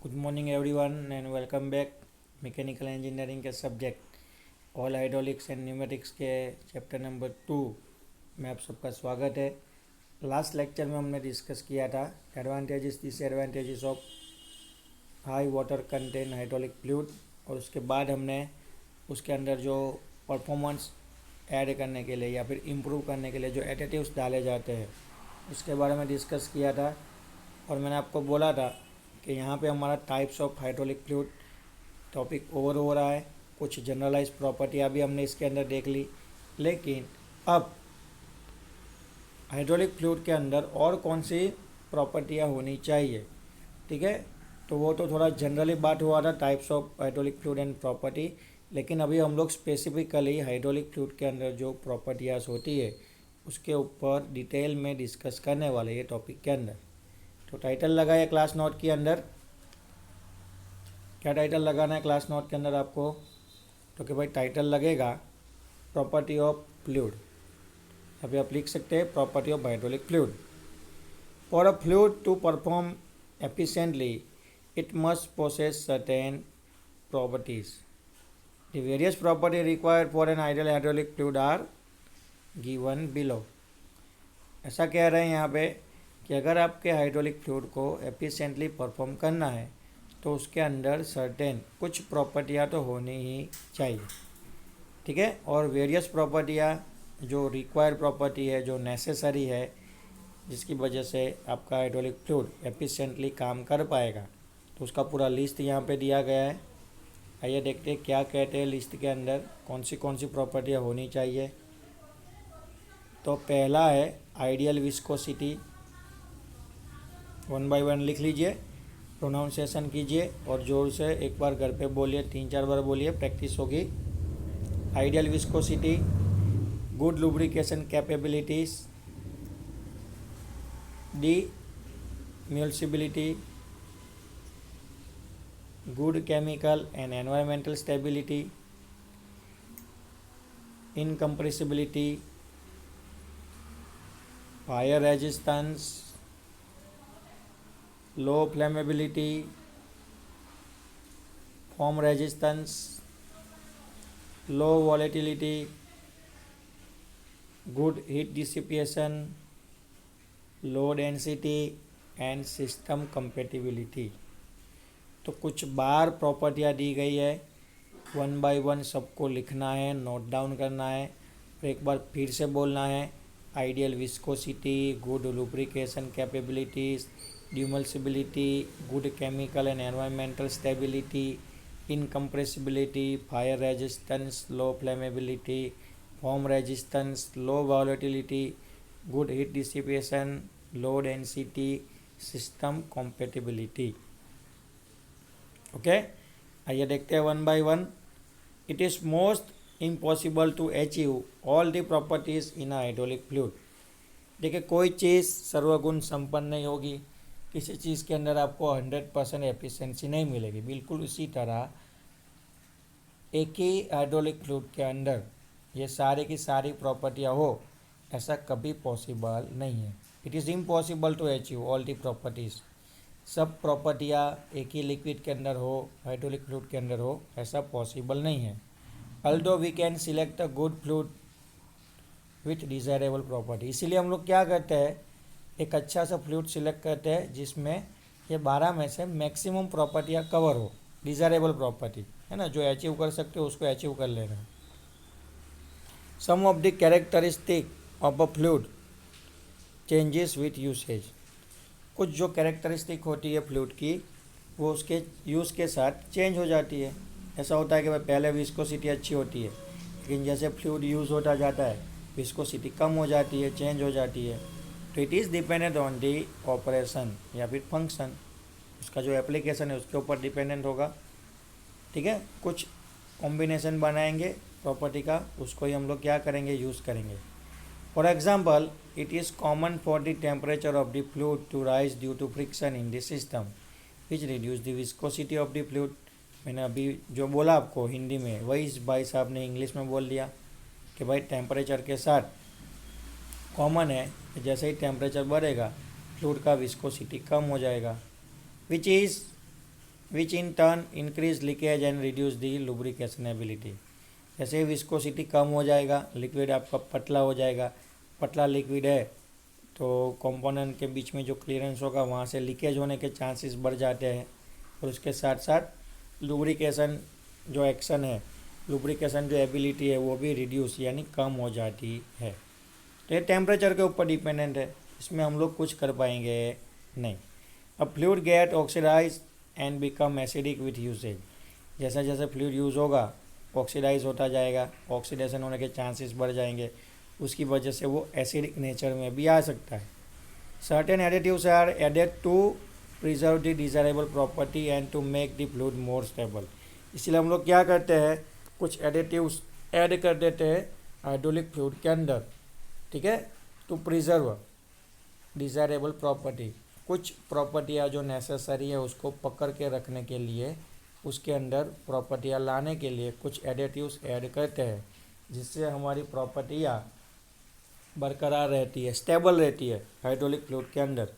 Good morning everyone and welcome back. Mechanical engineering के subject oil hydraulics and pneumatics के chapter number 2 में आप सबका स्वागत है। लास्ट लेक्चर में हमने डिस्कस किया था advantages disadvantages of high water content hydraulic fluid, और उसके बाद हमने उसके अंदर जो परफॉर्मेंस ऐड करने के लिए या फिर इम्प्रूव करने के लिए जो एडिटिव्स डाले जाते हैं उसके बारे में डिस्कस किया था। और मैंने आपको बोला था कि यहाँ पे हमारा types of hydraulic fluid topic over हो रहा है। कुछ जनरलाइज प्रॉपर्टियाँ भी हमने इसके अंदर देख ली, लेकिन अब हाइड्रोलिक फ्लूइड के अंदर और कौन सी प्रॉपर्टियाँ होनी चाहिए, ठीक है। तो वो तो थोड़ा जनरली बात हुआ था types of hydraulic fluid and property, लेकिन अभी हम लोग स्पेसिफिकली हाइड्रोलिक फ्लूइड के अंदर जो प्रॉपर्टियाँ होती है उसके ऊपर डिटेल में डिस्कस करने वाले ये टॉपिक के अंदर। तो टाइटल लगाए क्लास नोट के अंदर। क्या टाइटल लगाना है क्लास नोट के अंदर आपको? तो कि भाई टाइटल लगेगा प्रॉपर्टी ऑफ फ्लूइड। अभी आप लिख सकते हैं property of hydraulic fluid. For a fluid to perform efficiently it must possess certain properties. The various property required for an ideal hydraulic fluid are given below. ऐसा कह रहे हैं यहाँ पे कि अगर आपके हाइड्रोलिक फ्लूइड को एफिशिएंटली परफॉर्म करना है तो उसके अंदर सर्टेन कुछ प्रॉपर्टियाँ तो होनी ही चाहिए, ठीक है। और वेरियस प्रॉपर्टियाँ जो रिक्वायर्ड प्रॉपर्टी है, जो नेसेसरी है, जिसकी वजह से आपका हाइड्रोलिक फ्लूइड एफिशिएंटली काम कर पाएगा, तो उसका पूरा लिस्ट यहाँ पे दिया गया है। आइए देखते हैं क्या कहते हैं लिस्ट के अंदर कौन सी प्रॉपर्टियाँ होनी चाहिए। तो पहला है ideal viscosity. One by one लिख लीजिए, प्रोनाउंसिएशन कीजिए और ज़ोर से एक बार घर पे बोलिए, 3-4 बार बोलिए, प्रैक्टिस होगी। Ideal viscosity, good lubrication capabilities, demulsibility, good chemical and environmental stability, incompressibility, fire resistance, low flammability, foam resistance, low volatility, good heat dissipation, low density and system compatibility। तो कुछ बार प्रॉपर्टियाँ दी गई है, वन बाय वन सबको लिखना है, note down करना है, और एक बार फिर से बोलना है। Ideal viscosity, good lubrication capabilities, demulsibility, good chemical and environmental stability, incompressibility, fire resistance, low flammability, foam resistance, low volatility, good heat dissipation, low density, system compatibility. Okay, आइए देखते हैं one by one. It is most impossible to achieve all the properties in hydraulic fluid. देखिए, कोई चीज़ सर्वगुण संपन्न नहीं होगी, किसी चीज़ के अंदर आपको 100% एफिशिएंसी नहीं मिलेगी। बिल्कुल उसी तरह एक ही हाइड्रोलिक फ्लूइड के अंदर ये सारी की सारी प्रॉपर्टियाँ हो, ऐसा कभी पॉसिबल नहीं है। It is impossible to achieve all the properties. सब प्रॉपर्टियाँ एक ही लिक्विड के अंदर हो, हाइड्रोलिक फ्लूइड के अंदर हो, ऐसा पॉसिबल नहीं है। Although we can select a good fluid with desirable property. इसीलिए हम लोग क्या करते हैं, एक अच्छा सा फ्लूइड सिलेक्ट करते हैं जिसमें ये 12 में से मैक्सिमम प्रॉपर्टियाँ कवर हो, डिज़ायरेबल प्रॉपर्टी है ना, जो अचीव कर सकते हो उसको अचीव कर लेना। Some of the characteristic of a fluid changes with usage. कुछ जो कैरेक्टरिस्टिक होती है फ्लूइड की वो उसके यूज़ के साथ चेंज हो जाती है। ऐसा होता है कि भाई पहले विस्कोसिटी अच्छी होती है, लेकिन जैसे फ्लूइड यूज़ होता जाता है विस्कोसिटी कम हो जाती है, चेंज हो जाती है। तो it is dependent on the operation या फिर फंक्शन, उसका जो एप्लीकेशन है उसके ऊपर डिपेंडेंट होगा, ठीक है। कुछ कॉम्बिनेशन बनाएंगे प्रॉपर्टी का, उसको ही हम लोग क्या करेंगे, यूज़ करेंगे। For example, it is common for the temperature of the fluid to rise due to friction in the system which reduce the viscosity of the fluid. मैंने अभी जो बोला आपको हिंदी में, वही इस भाई साहब ने इंग्लिश में बोल दिया कि भाई टेम्परेचर के साथ कॉमन है कि जैसे ही टेम्परेचर बढ़ेगा फ्लूइड का विस्कोसिटी कम हो जाएगा, which is which in turn increase leakage and reduce the lubrication ability. जैसे विस्कोसिटी कम हो जाएगा, लिक्विड आपका पतला हो जाएगा। पतला लिक्विड है तो कंपोनेंट के बीच में जो क्लियरेंस होगा वहाँ से लीकेज होने के चांसेस बढ़ जाते हैं, और उसके साथ साथ लुब्रिकेशन जो एक्शन है, लुब्रिकेशन जो एबिलिटी है वो भी रिड्यूस यानी कम हो जाती है। तो ये टेम्परेचर के ऊपर डिपेंडेंट है, इसमें हम लोग कुछ कर पाएंगे नहीं। अब fluid get oxidize and become acidic with usage. जैसे जैसे फ्लूइड यूज़ होगा ऑक्सीडाइज होता जाएगा, ऑक्सीडेशन होने के चांसेस बढ़ जाएंगे, उसकी वजह से वो एसिडिक नेचर में भी आ सकता है। Certain additives are added to preserve the desirable property and to make the fluid more stable. इसलिए हम लोग क्या करते हैं, कुछ एडिटिव्स ऐड कर देते हैं हाइड्रोलिक फ्लूइड के अंदर, ठीक है, टू प्रिजर्व डिजायरेबल प्रॉपर्टी। कुछ प्रॉपर्टियाँ जो नेसेसरी है उसको पकड़ के रखने के लिए, उसके अंदर प्रॉपर्टियाँ लाने के लिए कुछ एडिटिव्स ऐड करते हैं, जिससे हमारी प्रॉपर्टियाँ बरकरार रहती है, स्टेबल रहती है हाइड्रोलिक फ्लूइड के अंदर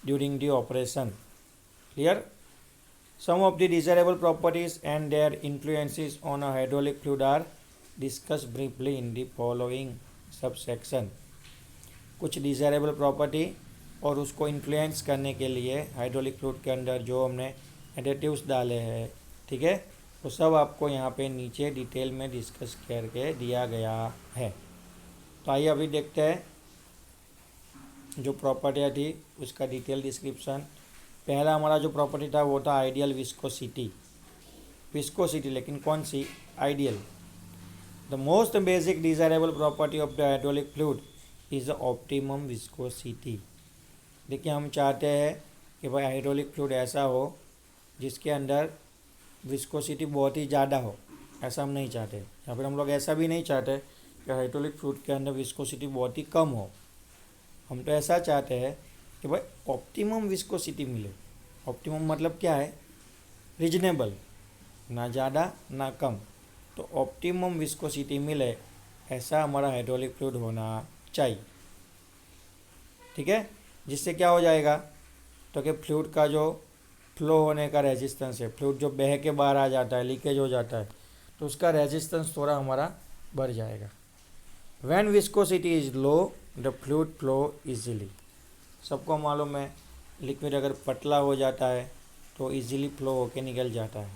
during the operation. Clear? Some of the desirable properties and their influences on a hydraulic fluid are discuss briefly in the following subsection. कुछ डिजायरेबल प्रॉपर्टी और उसको इन्फ्लुएंस करने के लिए हाइड्रोलिक फ्लूइड के अंदर जो हमने एडिटिव्स डाले हैं, ठीक है, वो सब आपको यहाँ पे नीचे डिटेल में डिस्कस करके दिया गया है। तो आइए अभी देखते हैं जो प्रॉपर्टियाँ थी उसका डिटेल डिस्क्रिप्शन। पहला हमारा जो प्रॉपर्टी था वो था आइडियल विस्कोसिटी। विस्कोसिटी लेकिन कौन सी? Ideal. The most basic desirable property of the hydraulic fluid is the optimum viscosity. देखिए हम चाहते हैं कि भाई हाइड्रोलिक फ्लूइड ऐसा हो जिसके अंदर विस्कोसिटी बहुत ही ज़्यादा हो, ऐसा हम नहीं चाहते। या फिर हम लोग ऐसा भी नहीं चाहते कि हाइड्रोलिक फ्लूइड के अंदर विस्कोसिटी बहुत ही कम हो। हम तो ऐसा चाहते हैं कि भाई ऑप्टिमम विस्कोसिटी मिले। ऑप्टिमम मतलब क्या है? रीजनेबल, ना ज़्यादा ना कम। तो ऑप्टिमम विस्कोसिटी मिले ऐसा हमारा हाइड्रोलिक फ्लूइड होना चाहिए, ठीक है। जिससे क्या हो जाएगा, तो कि फ्लूइड का जो फ्लो होने का रेजिस्टेंस है, फ्लूइड जो बह के बाहर आ जाता है, लीकेज हो जाता है, तो उसका रेजिस्टेंस थोड़ा हमारा बढ़ जाएगा। When viscosity is low the fluid flow easily. सबको मालूम है लिक्विड अगर पतला हो जाता है तो इजीली फ्लो होके निकल जाता है,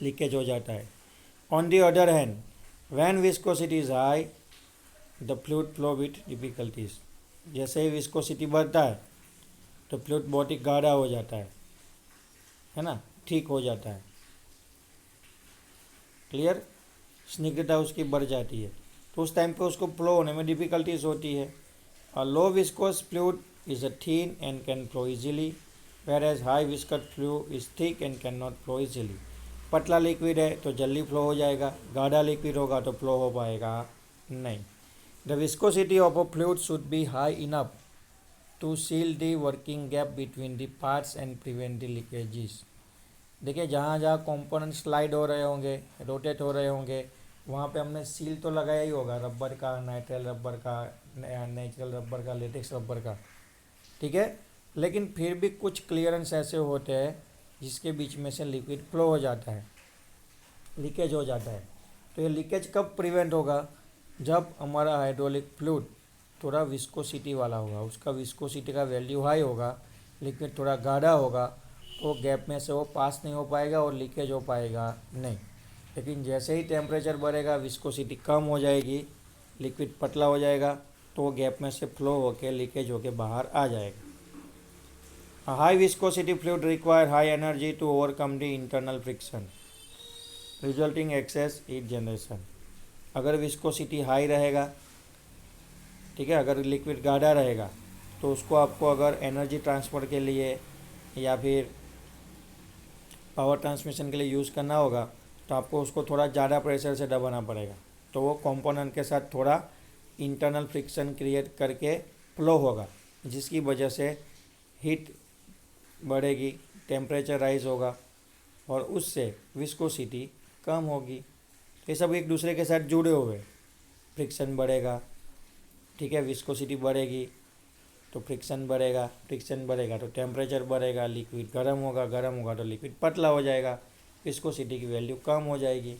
लीकेज हो जाता है। On the other hand when viscosity is high the fluid flow with difficulties. जैसे ही विस्कोसिटी बढ़ता है तो फ्लूइड बहुत ही गाढ़ा हो जाता है ना, ठीक हो जाता है। क्लियर? स्निग्धता उसकी बढ़ जाती है, तो उस टाइम पे उसको फ्लो होने में डिफिकल्टीज होती है। A low viscous fluid is a thin and can flow easily, whereas high viscous fluid is thick and can not flow easily. पतला लिक्विड है तो जल्दी फ्लो हो जाएगा, गाढ़ा लिक्विड होगा तो फ्लो हो पाएगा नहीं। The viscosity of a fluid should be high enough to seal the working gap between the parts and prevent the leakages. देखिए जहाँ जहाँ कंपोनेंट स्लाइड हो रहे होंगे, रोटेट हो रहे होंगे, वहाँ पे हमने सील तो लगाया ही होगा, रबर का, नाइट्राइल रबर का, नेचुरल रबर का, लेटेक्स रबर का, ठीक है। लेकिन फिर भी कुछ क्लियरेंस ऐसे होते हैं जिसके बीच में से लिक्विड फ्लो हो जाता है, लीकेज हो जाता है। तो ये लीकेज कब प्रिवेंट होगा? जब हमारा हाइड्रोलिक फ्लूइड थोड़ा विस्कोसिटी वाला होगा, उसका विस्कोसिटी का वैल्यू हाई होगा, लिक्विड थोड़ा गाढ़ा होगा, तो गैप में से वो पास नहीं हो पाएगा और लीकेज हो पाएगा नहीं। लेकिन जैसे ही टेम्परेचर बढ़ेगा विस्कोसिटी कम हो जाएगी, लिक्विड पतला हो जाएगा, तो वो गैप में से फ्लो होकर लीकेज होकर बाहर आ जाएगा। High viscosity fluid require high energy to overcome the internal friction resulting excess heat generation. अगर विस्कोसिटी हाई रहेगा, ठीक है, अगर लिक्विड गाढ़ा रहेगा तो उसको आपको अगर एनर्जी ट्रांसफ़र के लिए या फिर पावर ट्रांसमिशन के लिए यूज़ करना होगा तो आपको उसको थोड़ा ज़्यादा प्रेशर से दबाना पड़ेगा, तो वो कंपोनेंट के साथ थोड़ा इंटरनल फ्रिक्शन क्रिएट करके फ्लो होगा, जिसकी वजह से हीट बढ़ेगी, टेम्परेचर राइज होगा और उससे विस्कोसिटी कम होगी। ये सब एक दूसरे के साथ जुड़े हुए, फ्रिक्शन बढ़ेगा, ठीक है, विस्कोसिटी बढ़ेगी, तो फ्रिक्शन बढ़ेगा तो टेम्परेचर बढ़ेगा, लिक्विड गर्म होगा तो लिक्विड पतला हो जाएगा, विस्कोसिटी की वैल्यू कम हो जाएगी।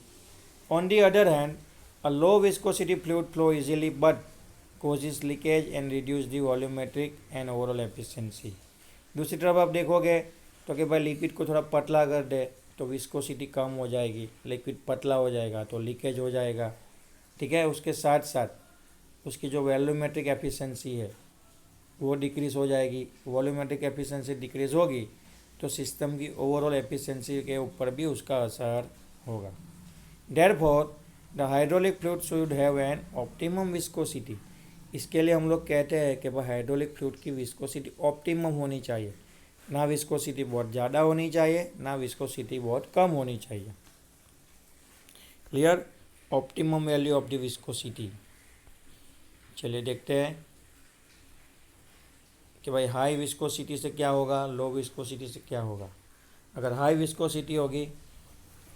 On the other hand, a low viscosity fluid flow easily but causes leakage and reduce the volumetric and overall efficiency. दूसरी तरफ आप देखोगे तो कि भाई लिक्विड को थोड़ा पतला कर दे तो विस्कोसिटी कम हो जाएगी, लिक्विड पतला हो जाएगा तो लीकेज हो जाएगा, ठीक है। उसके साथ साथ उसकी जो वॉल्यूमेट्रिक एफिशिएंसी है वो डिक्रीज़ हो जाएगी। वॉल्यूमेट्रिक एफिशिएंसी डिक्रीज़ होगी तो सिस्टम की ओवरऑल एफिशिएंसी के ऊपर भी उसका असर होगा। Therefore the hydraulic fluid should have an optimum viscosity. इसके लिए हम लोग कहते हैं कि भाई हाइड्रोलिक फ्लूइड की विस्कोसिटी ऑप्टिमम होनी चाहिए, ना विस्कोसिटी बहुत ज़्यादा होनी चाहिए, ना विस्कोसिटी बहुत कम होनी चाहिए। Clear? Optimum value of the viscosity. चलिए देखते हैं कि भाई हाई विस्कोसिटी से क्या होगा, लो विस्कोसिटी से क्या होगा। अगर हाई विस्कोसिटी होगी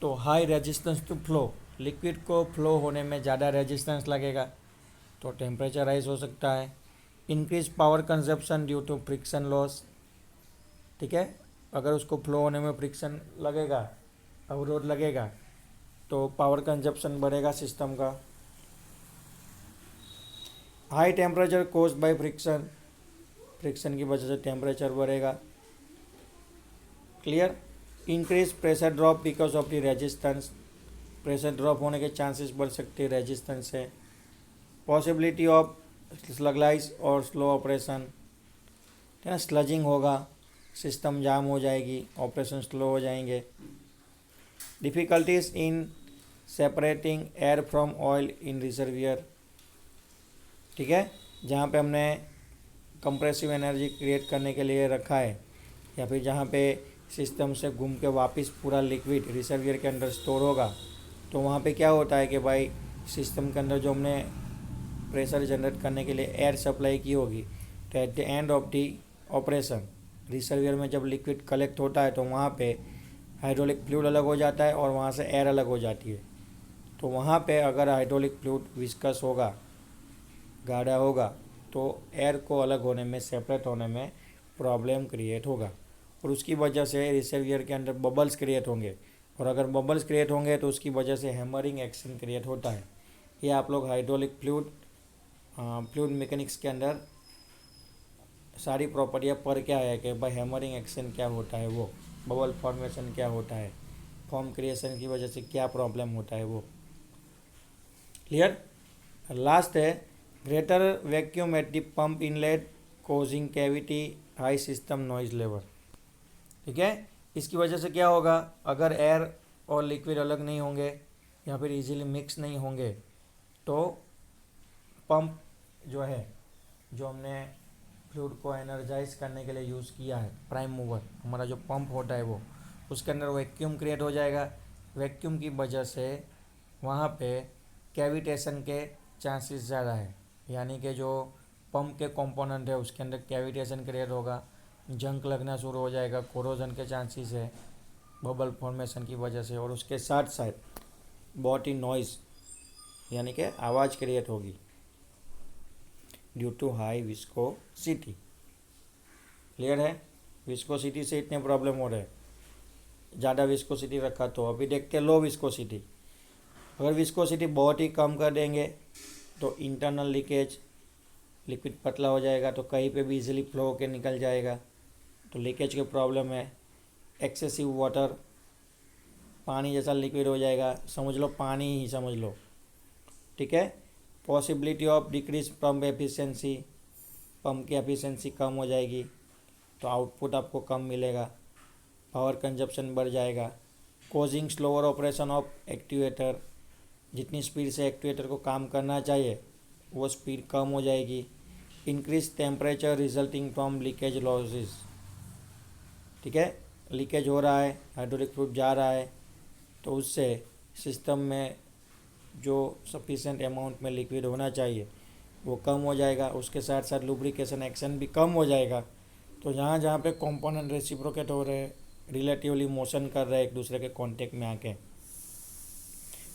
तो high resistance to flow, liquid को फ्लो होने में ज़्यादा रेजिस्टेंस लगेगा तो टेम्परेचर राइज हो सकता है। Increase power consumption due to friction loss, ठीक है। अगर उसको फ्लो होने में फ्रिक्शन लगेगा, अवरोध लगेगा तो पावर कंजप्शन बढ़ेगा सिस्टम का। High temperature caused by friction, friction की वजह से टेम्परेचर बढ़ेगा। Clear? Increase pressure drop because of the resistance, pressure drop होने के चांसेस बढ़ सकते हैं रेजिस्टेंस से। पॉसिबिलिटी ऑफ स्लगलाइज और स्लो ऑपरेशन, है ना, स्लजिंग होगा, सिस्टम जाम हो जाएगी, ऑपरेशन स्लो हो जाएंगे। Difficulties in separating air from oil in reservoir, ठीक है, जहाँ पे हमने कंप्रेसिव एनर्जी क्रिएट करने के लिए रखा है या फिर जहाँ पे सिस्टम से घूम के वापस पूरा लिक्विड रिजर्वियर के अंदर स्टोर होगा तो वहाँ पे क्या होता है कि भाई सिस्टम के अंदर जो हमने प्रेशर जनरेट करने के लिए एयर सप्लाई की होगी तो at the end of the operation reservoir में जब लिक्विड कलेक्ट होता है तो वहाँ पे हाइड्रोलिक फ्लूइड अलग हो जाता है और वहाँ से एयर अलग हो जाती है। तो वहाँ पे अगर हाइड्रोलिक फ्लूइड विस्कस होगा, गाढ़ा होगा, तो एयर को अलग होने में, सेपरेट होने में प्रॉब्लम क्रिएट होगा और उसकी वजह से रिजर्वियर के अंदर बबल्स क्रिएट होंगे और अगर बबल्स क्रिएट होंगे तो उसकी वजह से हैमरिंग एक्शन क्रिएट होता है। ये आप लोग हाइड्रोलिक फ्लूइड मैकेनिक्स के अंदर सारी प्रॉपर्टियाँ पढ़ के आया है कि भाई हैमरिंग एक्शन क्या होता है, वो बबल फॉर्मेशन क्या होता है, फॉर्म क्रिएशन की वजह से क्या प्रॉब्लम होता है वो। क्लियर? लास्ट है greater vacuum at the pump inlet causing cavity, high system noise level, ठीक है। इसकी वजह से क्या होगा, अगर एयर और लिक्विड अलग नहीं होंगे या फिर इजीली मिक्स नहीं होंगे तो पंप जो है, जो हमने फ्लूइड को एनर्जाइज करने के लिए यूज़ किया है, प्राइम मूवर हमारा जो पंप होता है वो, उसके अंदर वैक्यूम क्रिएट हो जाएगा। वैक्यूम की वजह से वहाँ पे कैविटेशन के चांसेस ज़्यादा है, यानी कि जो पंप के कंपोनेंट है उसके अंदर कैविटेशन क्रिएट होगा, जंक लगना शुरू हो जाएगा, कोरोजन के चांसेस है बबल फॉर्मेशन की वजह से, और उसके साथ साथ बहुत ही नॉइज़ यानी कि आवाज़ क्रिएट होगी due to high viscosity. Clear है? विस्कोसिटी से इतने प्रॉब्लम हो रहे हैं, ज़्यादा विस्कोसिटी रखा तो। अभी देखते हैं लो विस्कोसिटी। अगर विस्कोसिटी बहुत ही कम कर देंगे तो इंटरनल लीकेज, लिक्विड पतला हो जाएगा तो कहीं पे भी इजीली फ्लो होकर निकल जाएगा, तो लीकेज की प्रॉब्लम है। एक्सेसिव वाटर, पानी जैसा लिक्विड हो जाएगा, समझ लो पानी ही समझ लो, ठीक है। Possibility of decrease pump efficiency, pump की एफिशिएंसी कम हो जाएगी तो आउटपुट आपको कम मिलेगा, पावर कंजप्शन बढ़ जाएगा। Causing slower operation of activator, जितनी स्पीड से एक्टिवेटर को काम करना चाहिए वो स्पीड कम हो जाएगी। Increase temperature resulting from leakage losses, ठीक है, लीकेज हो रहा है, हाइड्रोलिक फ्लूइड जा रहा है तो उससे सिस्टम में जो सफिशेंट अमाउंट में लिक्विड होना चाहिए वो कम हो जाएगा। उसके साथ साथ लुब्रिकेशन एक्शन भी कम हो जाएगा। तो जहाँ जहाँ पे कंपोनेंट रेसिप्रोकेट हो रहे हैं, रिलेटिवली मोशन कर रहे हैं एक दूसरे के कांटेक्ट में आके,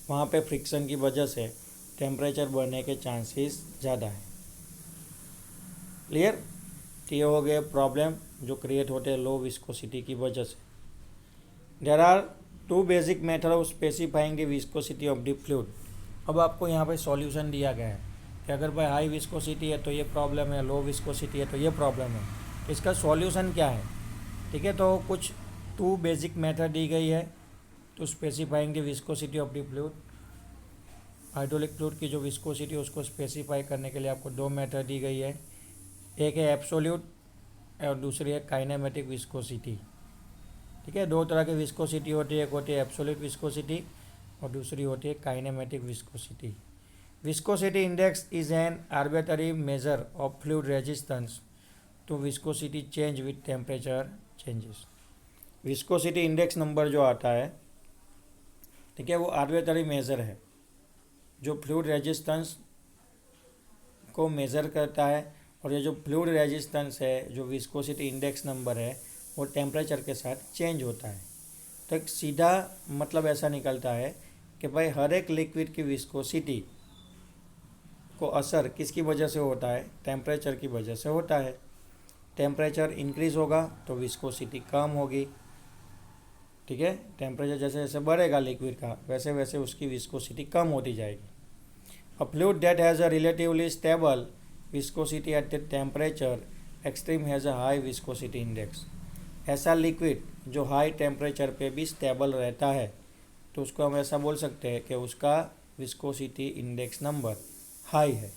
वहाँ पे फ्रिक्शन की वजह से टेम्परेचर बढ़ने के चांसेस ज़्यादा है। क्लियर? तो ये हो गए प्रॉब्लम जो क्रिएट होते हैं लो विस्कोसिटी की वजह से। There are two basic method of specifying the viscosity of the fluid. अब आपको यहाँ पे सॉल्यूशन दिया गया है कि अगर भाई हाई विस्कोसिटी है तो ये प्रॉब्लम है, लो विस्कोसिटी है तो ये प्रॉब्लम है, तो इसका सॉल्यूशन क्या है। ठीक है, तो कुछ टू बेसिक मेथड दी गई है to specifying the viscosity of the fluid. Hydraulic fluid की जो विस्कोसिटी है उसको स्पेसिफाई करने के लिए आपको दो मेथड दी गई है, एक है एब्सोल्यूट और दूसरी है काइनेमेटिक विस्कोसिटी। ठीक है, दो तरह की विस्कोसिटी होती है, एक होती है एब्सोल्यूट विस्कोसिटी और दूसरी होती है kinematic viscosity. Viscosity index is an arbitrary measure of fluid resistance to viscosity change with temperature changes. Viscosity index number जो आता है, ठीक है, वो आर्बिट्ररी मेजर है जो फ्लूइड रेजिस्टेंस को मेज़र करता है, और ये जो फ्लूइड रेजिस्टेंस है, जो विस्कोसिटी इंडेक्स नंबर है, वो टेम्परेचर के साथ चेंज होता है। तो एक सीधा मतलब ऐसा निकलता है कि भाई हर एक लिक्विड की विस्कोसिटी को असर किसकी वजह से होता है, टेम्परेचर की वजह से होता है। टेम्परेचर इंक्रीज़ होगा तो विस्कोसिटी कम होगी। ठीक है, टेम्परेचर जैसे जैसे बढ़ेगा लिक्विड का वैसे वैसे उसकी विस्कोसिटी कम होती जाएगी। अ fluid that has a relatively stable viscosity at the temperature extreme has a high viscosity index. ऐसा लिक्विड जो हाई टेम्परेचर पे भी स्टेबल रहता है तो उसको हम ऐसा बोल सकते हैं कि उसका विस्कोसिटी इंडेक्स नंबर हाई है।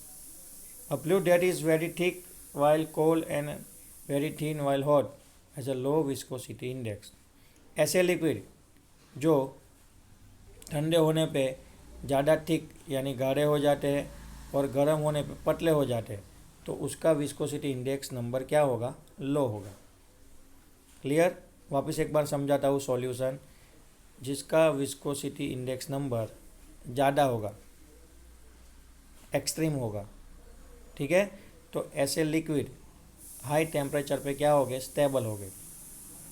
अ fluid that is very thick while cold and very thin while hot has a low viscosity index. ऐसे लिक्विड जो ठंडे होने पे ज़्यादा थिक यानी गाढ़े हो जाते हैं और गर्म होने पे पतले हो जाते हैं तो उसका विस्कोसिटी इंडेक्स नंबर क्या होगा, लो होगा। क्लियर, वापस एक बार समझाता हूँ सॉल्यूशन। जिसका विस्कोसिटी इंडेक्स नंबर ज़्यादा होगा, एक्सट्रीम होगा, ठीक है, तो ऐसे लिक्विड हाई टेम्परेचर पे क्या हो गए, स्टेबल हो गए।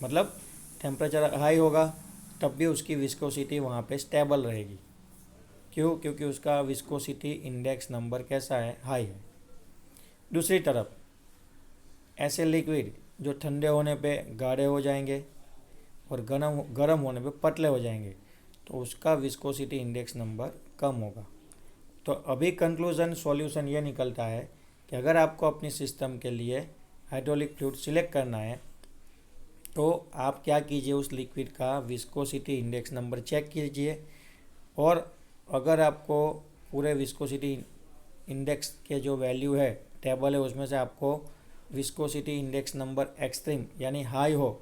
मतलब टेम्परेचर हाई होगा तब भी उसकी विस्कोसिटी वहाँ पे स्टेबल रहेगी। क्यों? क्योंकि उसका विस्कोसिटी इंडेक्स नंबर कैसा है, हाई है। दूसरी तरफ ऐसे लिक्विड जो ठंडे होने पे गाढ़े हो जाएंगे और गर्म होने पे पतले हो जाएंगे तो उसका विस्कोसिटी इंडेक्स नंबर कम होगा। तो अभी कंक्लूजन सॉल्यूशन ये निकलता है कि अगर आपको अपनी सिस्टम के लिए हाइड्रोलिक फ्लूइड सिलेक्ट करना है तो आप क्या कीजिए, उस लिक्विड का विस्कोसिटी इंडेक्स नंबर चेक कीजिए, और अगर आपको पूरे विस्कोसिटी इंडेक्स के जो वैल्यू है टेबल है उसमें से आपको विस्कोसिटी इंडेक्स नंबर एक्सट्रीम यानी हाई हो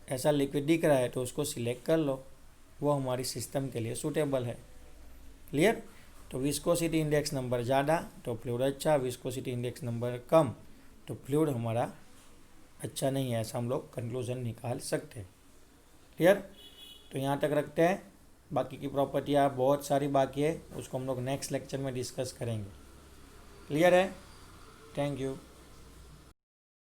ऐसा लिक्विड दिख रहा है तो उसको सिलेक्ट कर लो, वो हमारी सिस्टम के लिए सूटेबल है। क्लियर, तो विस्कोसिटी इंडेक्स नंबर ज़्यादा तो फ्लूइड अच्छा, विस्कोसिटी इंडेक्स नंबर कम तो फ्लूइड हमारा अच्छा नहीं है, ऐसा हम लोग कंक्लूजन निकाल सकते हैं। क्लियर, तो यहाँ तक रखते हैं। बाकी की प्रॉपर्टियाँ बहुत सारी बाकी है, उसको हम लोग नेक्स्ट लेक्चर में डिस्कस करेंगे। क्लियर है, थैंक यू।